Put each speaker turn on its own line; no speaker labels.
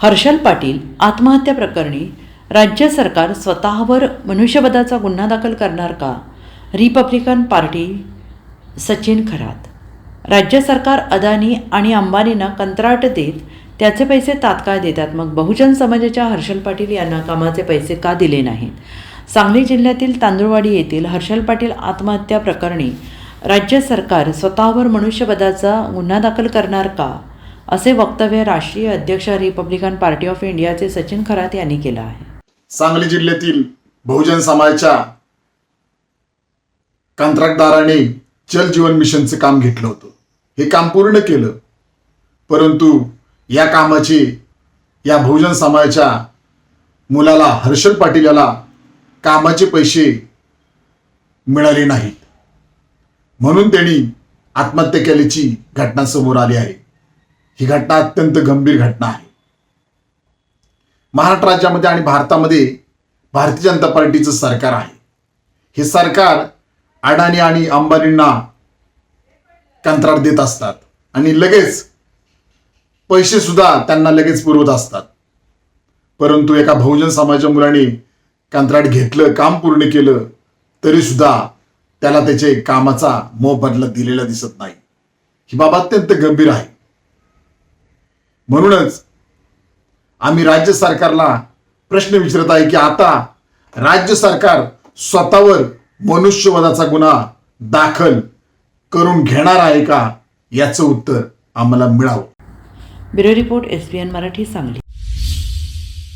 हर्षल पाटील आत्महत्या प्रकरणी राज्य सरकार स्वतःवर मनुष्यवधाचा गुन्हा दाखल करणार का? Republican party Sachin Kharat. राज्य सरकार अदानी आणि अंबानींना कंत्राट देत त्याचे पैसे तात्काळ देतात, मग बहुजन समाजाच्या हर्षल पाटील यांना कामाचे पैसे का दिले नाहीत? सांगली जिल्ह्यातील तांदुळवाडी येथील हर्षल पाटील आत्महत्या प्रकरणी राज्य सरकार स्वतःवर मनुष्यवधाचा गुन्हा दाखल करणार का, असे वक्तव्य राष्ट्रीय अध्यक्ष रिपब्लिकन पार्टी ऑफ इंडियाचे सचिन खरात यांनी केलं आहे.
सांगली जिल्ह्यातील बहुजन समाजाच्या कंत्राटदाराने जल जीवन मिशनचं काम घेतलं होतं. हे काम पूर्ण केलं, परंतु या कामाचे या बहुजन समाजाच्या मुलाला हर्षल पाटील याला कामाचे पैसे मिळाले नाहीत, म्हणून त्यांनी आत्महत्या केल्याची घटना समोर आली आहे. ही घटना अत्यंत गंभीर घटना आहे. महाराष्ट्र राज्यामध्ये आणि भारतामध्ये भारतीय जनता पार्टीचं सरकार आहे. हे सरकार अडाणी आणि अंबानींना कंत्राट देत असतात आणि लगेच पैसे सुद्धा त्यांना लगेच पुरवत असतात. परंतु एका बहुजन समाजाच्या मुलाने कंत्राट घेतलं, काम पूर्ण केलं, तरी सुद्धा त्याला त्याचे कामाचा मोबदला दिलेला दिसत नाही. ही बाब अत्यंत गंभीर आहे. म्हणूनच आम्ही राज्य सरकारला प्रश्न विचारत आहे की आता राज्य सरकार स्वतःवर मनुष्यवधाचा गुन्हा दाखल करून घेणार आहे का, याचं उत्तर आम्हाला मिळावं.
Bureau report SBN Marathi Sangli.